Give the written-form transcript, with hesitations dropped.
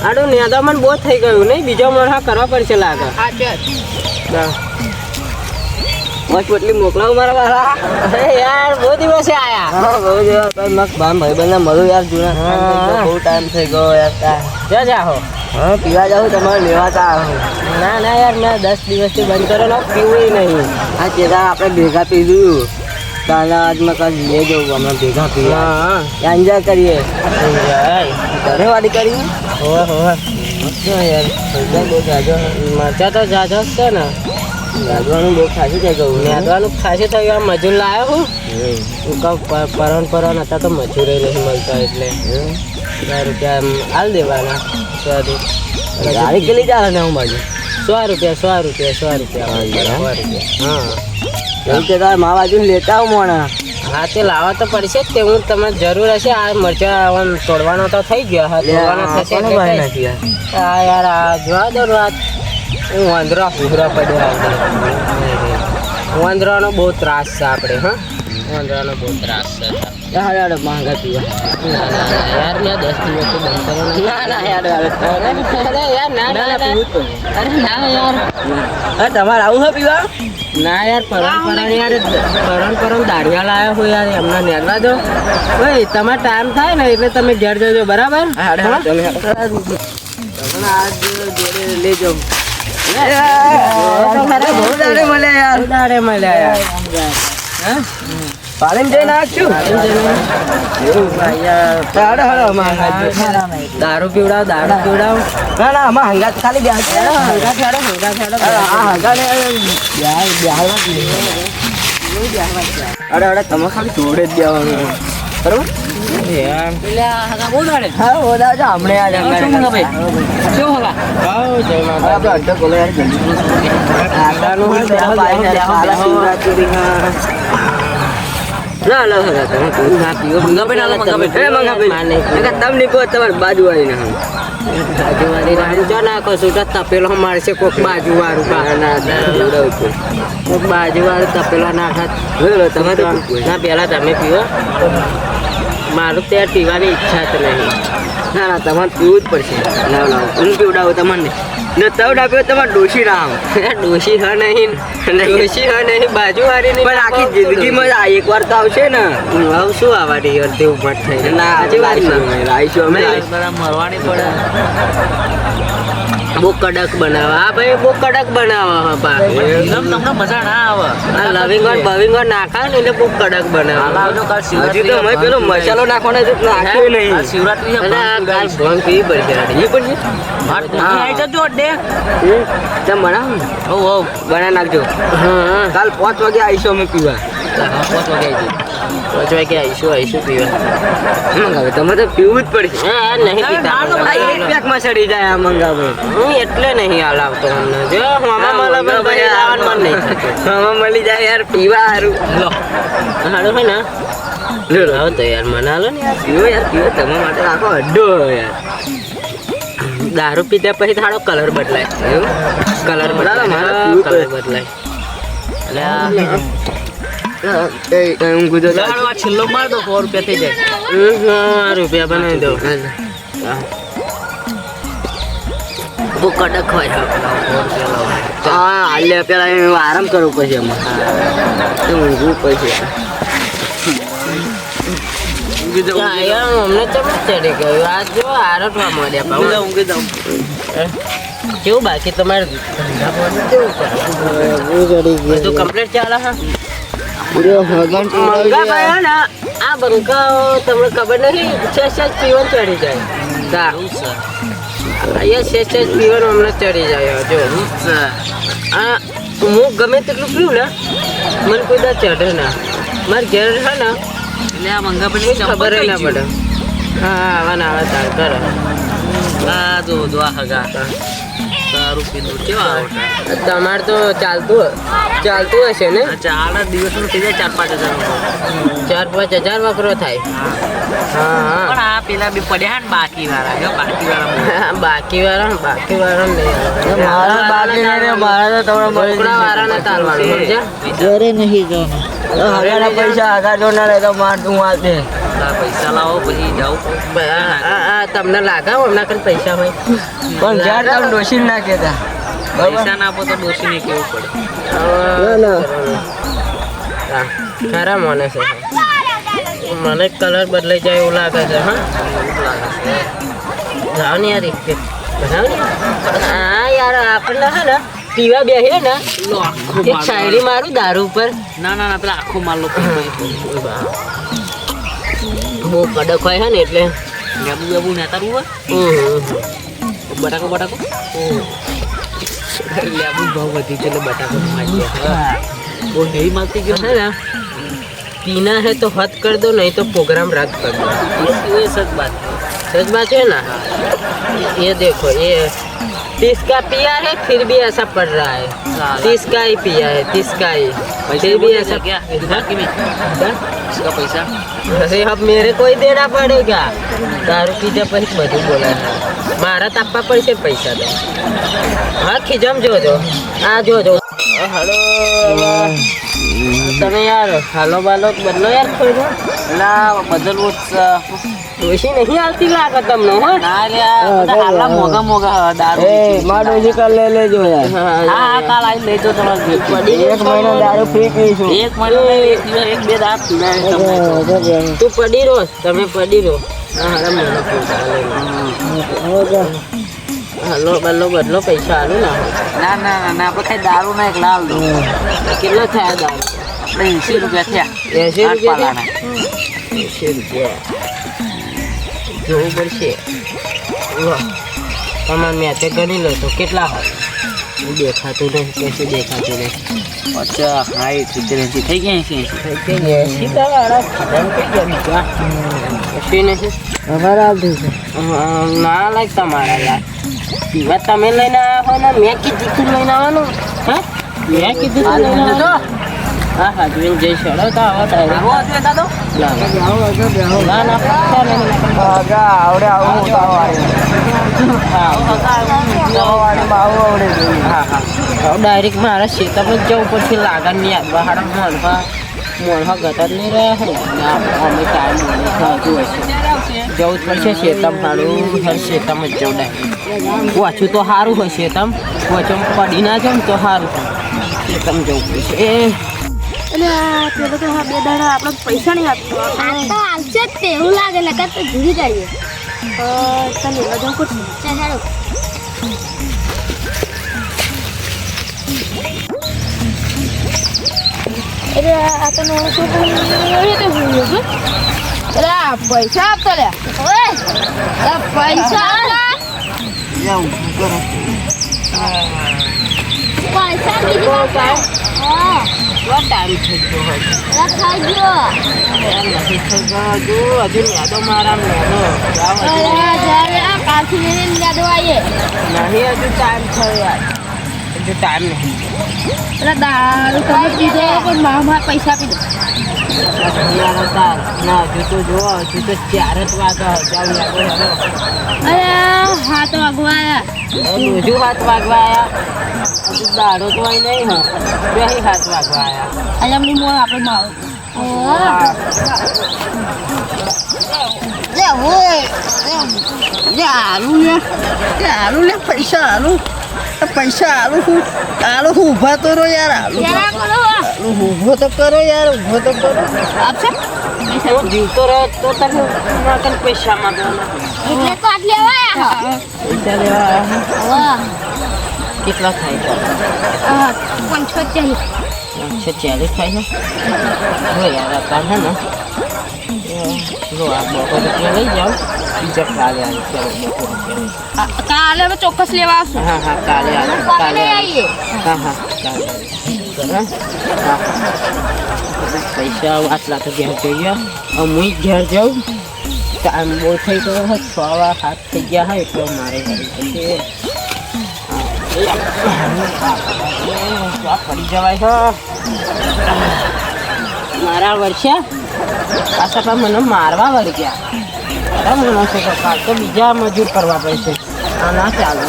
આડો નેદા મને બહુ થઈ ગયું નહીં બીજો મને કરવા પડશે લાગે બસ એટલી મોકલાવું મારા વાળા અરે યાર બહુ દિવસે આયા બહુ દિવસ મસ્ત ભાઈ બંને મળું યાર જૂના બહુ ટાઈમ થઈ ગયો યાર ક્યાં જાઓ હા પીવા જાઉં તમારે લેવા તા ના ના યાર મેં 10 દિવસથી બંધ કરો ને પીવું નહીં હા ચેતા આપણે ભેગા પીધું કાલે આજમાં કાલ લઈ જવું અમે ભેગા પીવા હા એન્જોય કરીએ ઘરેવાળી કરીએ યાર બહુ જાજો મરચા તો જાજો જ છે ને ગાજવાનું બહુ ખાસી થઈ ગયું નેદવાનું ખાસી થઈ ગયું મજૂર લાવ્યો હું પરણ હતા તો મજૂરે નહીં મળતા એટલે 100 રૂપિયા હાલ દેવાના ગાડી કેટલી ચાલે ને હું બાજુ 100 રૂપિયા હા એવું કે તારે મા બાજુ લેતા આવું મોણા હા તે લાવવા તો પડશે જ તે હું તમને જરૂર હશે આ મરચા તોડવાનો તો થઈ ગયો હા તોડવાનો થશે હા યાર આ જોવા દો વાત હું વાંદરા ફૂરા પડ્યા વાંદરાનો બહુ ત્રાસ છે આપણે હા વાંદરાનો બહુ ત્રાસ છે યાર માંગા પીવા યાર મેં 10 દિવસથી બંધ કરો ના ના યાર યાર તમારે આવું હે પીવા ના યાર પરમ દાડિયા લાવ્યા હોય યાર એમના નેરવા દો ભાઈ તમારે ટાઈમ થાય ને એટલે તમે ઘેર જજો બરાબર લેજો દારૂ પીવડાવ ના ના આમાં હંગાત ખાલી અરે અરે તમે ખાલી જોડે જ દેવાનું બરોબર બાજુ વાળી નાખો શું તપેલો મારશે કોક બાજુ વાળું કોક બાજુ વાળું તપેલો નાખા તમે ના પેલા તમે પીવો મારું ત્યાં પીવાની ઈચ્છા જ નહીં ના ના તમારે પીવું જ પડશે હું પીવડાવું તમને ને તવડ આપ્યો તમારે ડોશી રામ ડોશી હ નહીં બાજુ વાળી નહીં પણ આખી જિંદગીમાં એકવાર તો આવશે ને હવે શું આવવાની યાર તે ઉભા થઈને ના આજે આવીશું અમે મરવાની પડે બહુ કડક બનાવે હા ભાઈ બહુ કડક બનાવે તમને મજા ના આવે લવિંગ નાખા ને એટલે બહુ કડક બનાવે હજી તો મેં પેલો મસાલો નાખવાનો નાખ્યો નહીં શિવરાત્રી કાલ ભંગ પીવી પડશે એ પડશે બનાવી નાખજો હા કાલ 5 વાગે આવીશું અમે પીવા 5 વાગે આવીશું પીવા મંગાવે તમે તો પીવું જ પડશે હા નહીં પીતા એક પેકમાં ચડી જાય આ મંગાવે હું એટલે નહીં હલાવતો અમને જો મામા મળી જાય યાર પીવા સારું સારું હોય ને લો તો યાર મને હાલો ને યાર પીવો તમારા માટે આખો અડ્ડો યાર દારૂ પીધા પછી થાળો કલર બદલાય કલર બદલાય છેલ્લો માર દો 100 રૂપિયા થઈ જાય રૂપિયા બનાવી દો બહુ કડક હોય હા હાલે પેલા આરામ કરવું પછી અમારે ઊંઘવું પછી અમને ચમ ચડી ગયું આ જો આરટવા મળ્યા ઊંઘી જાઉં કેવું બાકી તમારે બધું કમ્પ્લીટ ચાલે હા આ બંકા તમને ખબર નહીં છે પીવન ચડી જાય અહીંયા છે પીવન અમને ચડી જાય જો આ હું ગમે તેટલું પીવું ને મને કોઈ દા ચઢે ના મારે ઘેર છે ને એટલે આ મંગા પછી ખબર ના પડે હા આવા તાર કરે આ જો આ હગા દારૂ પીધું કેવા તમારે તો ચાલતું હશે ને 4 દિવસનું થઈ જાય 4-5 હજાર વકરો થાય હા પણ આ પેલા બી પડ્યા ને બાકી વાળા મારા તો તમારા વાળાને તાલવાનું ઘરે નહીં જવાનું હગાના પૈસા હગા જો ના રહે તો માર તું આ દે પૈસા લાવો પછી જાઉં તમને લાગાવો એમના કઈ પૈસા હોય પણ જ્યાં તમે ડોસી ના કહેતા પૈસા ના આપો તો ડોશીને કેવું પડે ખરા મને છે મને કલર બદલાઈ જાય એવું લાગે છે હા જાઓ ને યાર હા યાર આપણે હે ને પીવા બેસીએ ને એક શાયરી મારું દારૂ ઉપર ના પેલા આખો માલ બહુ કડક હોય છે ને એટલે લેબુ નેતારું હોય બટાકો લેબુ ભાવ વધી છે એટલે બટાકો બહુ હેવી માલતી ગયો है ना पीना है तो हद कर दो नहीं तो प्रोग्राम रद्द कर दो ये सच बात है ना ये देखो ये 30 का पिया है फिर भी ऐसा पड़ रहा है 30 का ही पिया है 30 का ही फिर भी ऐसा क्या बाकी में इसका पैसा अरे अब मेरे को ही देना पड़ेगा दारू पीधा પછી બધું બોલા મારા તાપવા પડશે પૈસા તો હા ખીજમ જોજો આ જોજો હલો તમે યાર હાલો બાલો બદલો યાર થોડું ના બદલવું ડોશી નહીં આવતી લાગે તમને હો ના યાર મોગા દારૂ માં ડોશી કાલ લઈ લેજો યાર હા કાલ આવી લેજો તમારે એક મહિનો દારૂ ફ્રી પીશું એક મહિનો એક બે દાંત તું પડી રહો તમે પડી રહો હા હાલો બદલો બદલો પૈસા હાલો ના ના આપણે કઈ દારૂ ના એક લાલ દો કેટલો થયા દારૂ 80 રૂપિયા થયા 80 રૂપિયા 80 રૂપિયા જોવું પડશે તમારે મેં તે ગણી લો તો કેટલા હોય દેખાતું નહીં કશું દેખાતું નહીં 50 60 70 થઈ ગયા 80 ના લાગ તમારા યાર પીવા તમે લઈને આવ્યા હો ને મેં કીધું તું લઈને આવવાનું હા મેં કીધું તું લઈને આવવાનું હા જોઈને જઈ શડો તો આવો ડાયરેક્ટ મારા ખેતરમાં જ જવું પછી લાગણ નહીં આવવા હાડા મોણવા ગટર નહીં રહ્યા અમે ટાઈમ હજુ હશે જવું જ પડશે શેતમ સારું હર શેતમ જ જવું ડાયરેક્ટ ઓછું તો સારું હોય શેતમ ઓછું પડી ના જાવ તો સારું શેતમ જવું પડશે એટલે પેલો તો હા 2 દાડા આપણે પૈસા નહીં આપતો આ તો આવશે જ તે એવું લાગે ને કાં તો ભૂલી જઈએ તને લેવા જાઉં કુછ ચાલો એટલે આ તો નો શું એ તો ભૂલ્યો છું એટલે આ પૈસા આપતો લે ઓય આ પૈસા પૈસા કીધું હા what ટાઈમ થઈ ગયો હોય થઈ ગયો નથી થઈ ગયો હજુ યાદો મારા મેનો કાલથી મેને યાદો આવીએ નહીં હજુ ટાઈમ થયો યાર હજુ ટાઈમ નહીં એટલે દારૂ તમે પીધો પણ મારા પૈસા પીધો ના હજુ તો જો હજુ તો 4 જ વાગ્યા જાવ યાદો અરે હાથ વાગવાયા હજુ હાથ વાગવા આવ્યા હજુ દાડો તો અહીં નહીં હા બે હાથ વાગવા આવ્યા અને એમની મોં આપણે માવ આલુ લે પૈસા આલુ ઊભા તો રહો યાર આલુ ઊભો તો કરો યાર ઊભો તો કરો આપશે હું જીવતો રહ્યો તો તને પૈસા માંગવાના એટલે તો આટલી આયા પૈસા લેવા આવ્યા કેટલા થાય છે 45 40 થાય છે જો યાર આ હે ને જો આ 200 રૂપિયા લઈ જાઓ બીજા કાલે આવી કાલે અમે ચોક્કસ લેવા આવશું હા કાલે આવીએ હા કાલે હા પૈસા આટલા તો ઘેર થઈ ગયા હું ઘેર જાઉં ટાઈમ બહુ થઈ ગયો હોય 6 7 થઈ ગયા હોય એટલે મારે પછી પડી જવાય છે મારા વર્ષે પાછા પણ મને મારવા વળગ્યા અરે મને છે કે કાલ તો બીજા મજૂર કરવા પડશે આ ના ચાલે